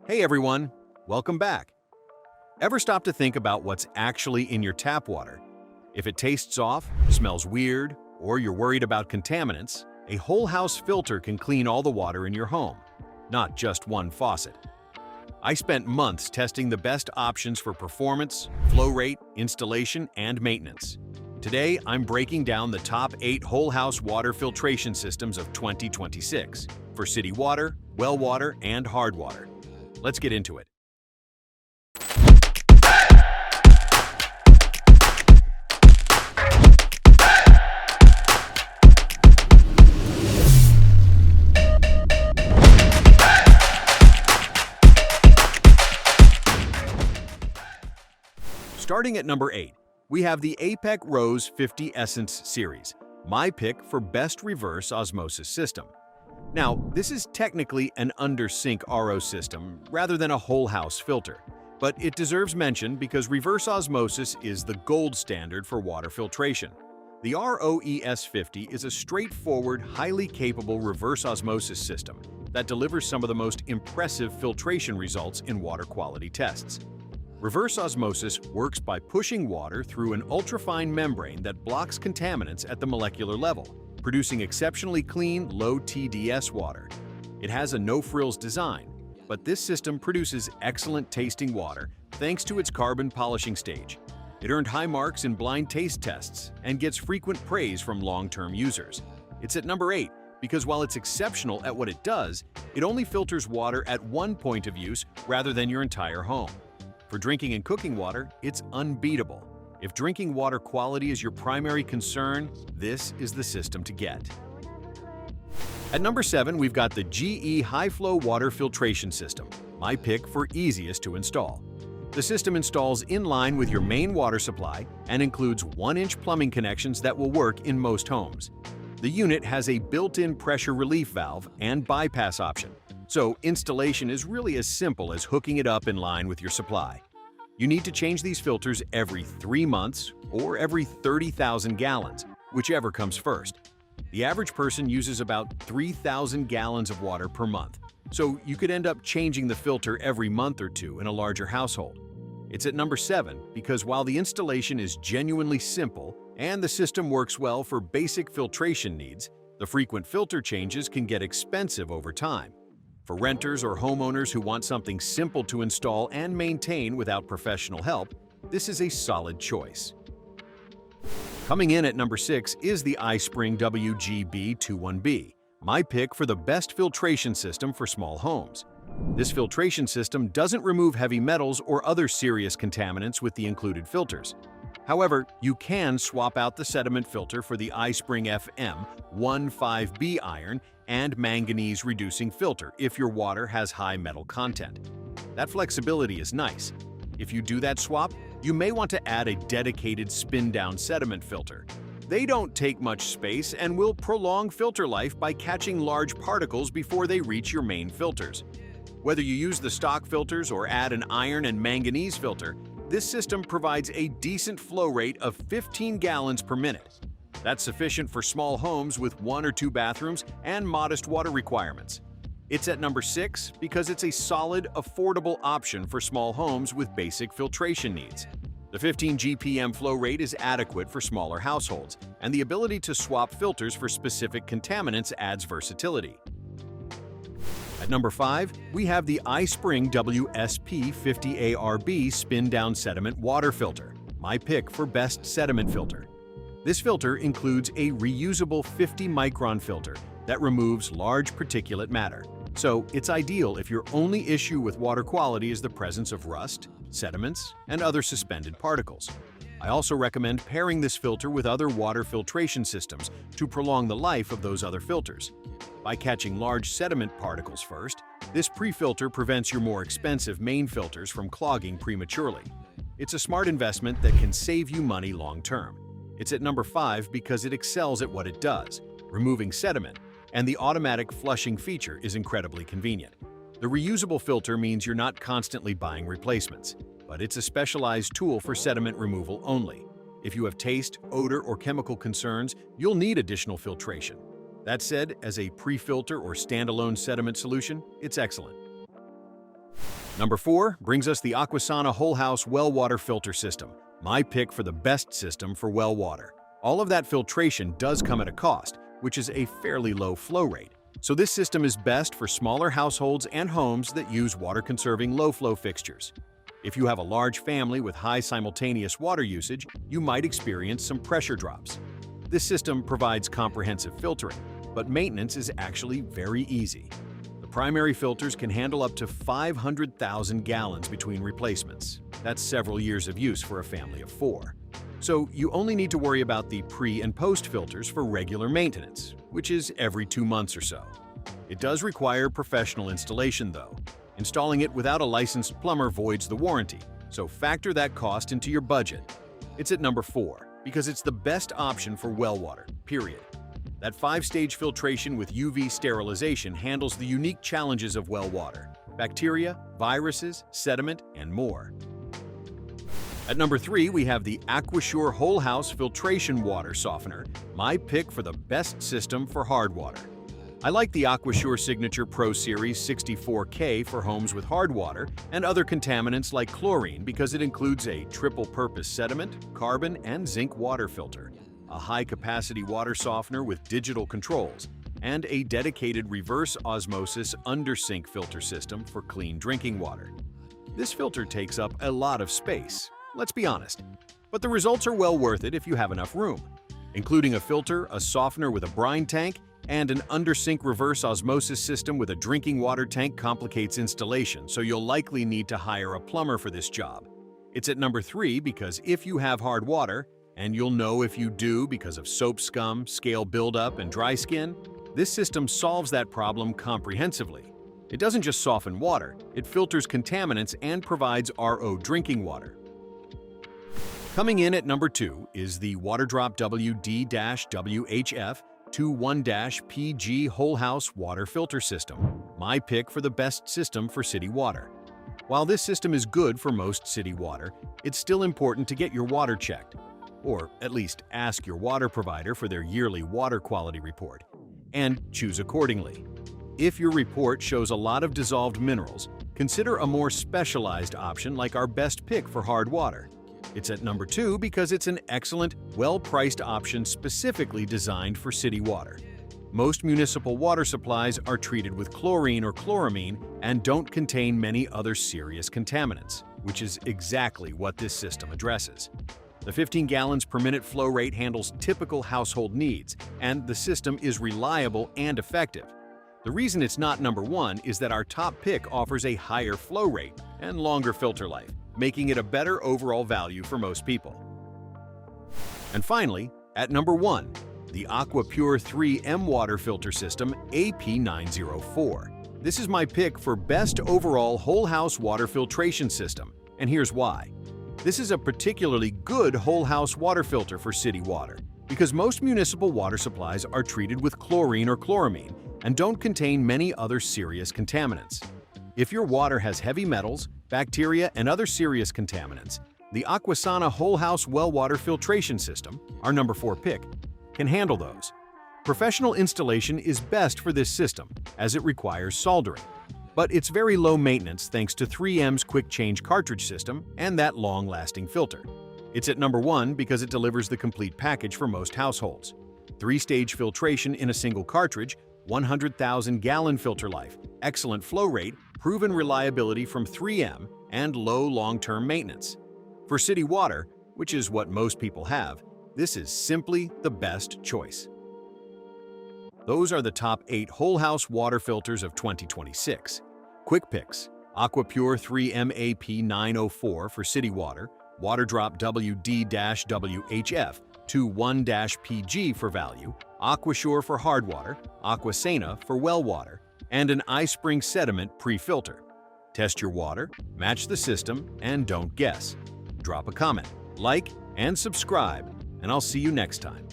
Hey everyone, welcome back. Ever stop to think about what's actually in your tap water? If it tastes off, smells weird, or you're worried about contaminants, a whole house filter can clean all the water in your home, not just one faucet. I spent months testing the best options for performance, flow rate, installation, and maintenance. Today, I'm breaking down the top 8 whole house water filtration systems of 2026 for city water, well water, and hard water. Let's get into it. Starting at number 8, we have the APEC Rose 50 Essence series, my pick for best reverse osmosis system. Now, this is technically an under-sink RO system rather than a whole house filter, but it deserves mention because reverse osmosis is the gold standard for water filtration. The ROES 50 is a straightforward, highly capable reverse osmosis system that delivers some of the most impressive filtration results in water quality tests. Reverse osmosis works by pushing water through an ultrafine membrane that blocks contaminants at the molecular level, producing exceptionally clean, low TDS water. It has a no-frills design, but this system produces excellent tasting water thanks to its carbon polishing stage. It earned high marks in blind taste tests and gets frequent praise from long-term users. It's at number 8 because while it's exceptional at what it does, it only filters water at one point of use rather than your entire home. For drinking and cooking water, it's unbeatable. If drinking water quality is your primary concern, this is the system to get. At number 7, we've got the GE High Flow Water Filtration System, my pick for easiest to install. The system installs in line with your main water supply and includes 1-inch plumbing connections that will work in most homes. The unit has a built-in pressure relief valve and bypass option, so installation is really as simple as hooking it up in line with your supply. You need to change these filters every 3 months or every 30,000 gallons, whichever comes first. The average person uses about 3,000 gallons of water per month, so you could end up changing the filter every month or two in a larger household. It's at number 7 because while the installation is genuinely simple and the system works well for basic filtration needs, the frequent filter changes can get expensive over time. For renters or homeowners who want something simple to install and maintain without professional help, this is a solid choice. Coming in at number 6 is the iSpring WGB21B, my pick for the best filtration system for small homes. This filtration system doesn't remove heavy metals or other serious contaminants with the included filters. However, you can swap out the sediment filter for the iSpring FM 15B iron and manganese-reducing filter if your water has high metal content. That flexibility is nice. If you do that swap, you may want to add a dedicated spin-down sediment filter. They don't take much space and will prolong filter life by catching large particles before they reach your main filters. Whether you use the stock filters or add an iron and manganese filter, this system provides a decent flow rate of 15 gallons per minute. That's sufficient for small homes with 1 or 2 bathrooms and modest water requirements. It's at number 6 because it's a solid, affordable option for small homes with basic filtration needs. The 15 GPM flow rate is adequate for smaller households, and the ability to swap filters for specific contaminants adds versatility. At number 5, we have the iSpring WSP50ARB Spin-Down Sediment Water Filter, my pick for best sediment filter. This filter includes a reusable 50-micron filter that removes large particulate matter, so it's ideal if your only issue with water quality is the presence of rust, sediments, and other suspended particles. I also recommend pairing this filter with other water filtration systems to prolong the life of those other filters. By catching large sediment particles first, this pre-filter prevents your more expensive main filters from clogging prematurely. It's a smart investment that can save you money long-term. It's at number 5 because it excels at what it does, removing sediment, and the automatic flushing feature is incredibly convenient. The reusable filter means you're not constantly buying replacements, but it's a specialized tool for sediment removal only. If you have taste, odor, or chemical concerns, you'll need additional filtration. That said, as a pre-filter or standalone sediment solution, it's excellent. Number 4 brings us the Aquasana Whole House Well Water Filter System, my pick for the best system for well water. All of that filtration does come at a cost, which is a fairly low flow rate. So this system is best for smaller households and homes that use water-conserving low-flow fixtures. If you have a large family with high simultaneous water usage, you might experience some pressure drops. This system provides comprehensive filtering, but maintenance is actually very easy. The primary filters can handle up to 500,000 gallons between replacements. That's several years of use for a family of 4. So you only need to worry about the pre- and post-filters for regular maintenance, which is every 2 months or so. It does require professional installation though. Installing it without a licensed plumber voids the warranty, so factor that cost into your budget. It's at number 4 because it's the best option for well water, period. That 5-stage filtration with UV sterilization handles the unique challenges of well water: bacteria, viruses, sediment, and more. At number 3, we have the Aquasure Whole House Filtration Water Softener, my pick for the best system for hard water. I like the Aquasure Signature Pro Series 64K for homes with hard water and other contaminants like chlorine because it includes a triple-purpose sediment, carbon, and zinc water filter, a high-capacity water softener with digital controls, and a dedicated reverse osmosis under-sink filter system for clean drinking water. This filter takes up a lot of space, let's be honest, but the results are well worth it if you have enough room. Including a filter, a softener with a brine tank, and an under-sink reverse osmosis system with a drinking water tank complicates installation, so you'll likely need to hire a plumber for this job. It's at number 3 because if you have hard water, and you'll know if you do because of soap scum, scale buildup, and dry skin, this system solves that problem comprehensively. It doesn't just soften water, it filters contaminants and provides RO drinking water. Coming in at number 2 is the WaterDrop WD-WHF 21-PG Whole House Water Filter System, my pick for the best system for city water. While this system is good for most city water, it's still important to get your water checked, or at least ask your water provider for their yearly water quality report, and choose accordingly. If your report shows a lot of dissolved minerals, consider a more specialized option like our best pick for hard water. It's at number 2 because it's an excellent, well-priced option specifically designed for city water. Most municipal water supplies are treated with chlorine or chloramine and don't contain many other serious contaminants, which is exactly what this system addresses. The 15 gallons per minute flow rate handles typical household needs, and the system is reliable and effective. The reason it's not number 1 is that our top pick offers a higher flow rate and longer filter life, making it a better overall value for most people. And finally, at number 1, the AquaPure 3M Water Filter System AP904. This is my pick for best overall whole house water filtration system, and here's why. This is a particularly good whole house water filter for city water, because most municipal water supplies are treated with chlorine or chloramine and don't contain many other serious contaminants. If your water has heavy metals, bacteria, and other serious contaminants, the Aquasana Whole House Well Water Filtration System, our number 4 pick, can handle those. Professional installation is best for this system, as it requires soldering, but it's very low maintenance thanks to 3M's quick change cartridge system and that long-lasting filter. It's at number 1 because it delivers the complete package for most households. 3-stage filtration in a single cartridge, 100,000 gallon filter life, excellent flow rate, proven reliability from 3M, and low long-term maintenance. For city water, which is what most people have, this is simply the best choice. Those are the top 8 whole house water filters of 2026. Quick picks: AquaPure 3M AP904 for city water, WaterDrop WD-WHF 21-PG for value, Aquasure for hard water, Aquasana for well water, and an iSpring sediment pre-filter. Test your water, match the system, and don't guess. Drop a comment, like, and subscribe, and I'll see you next time.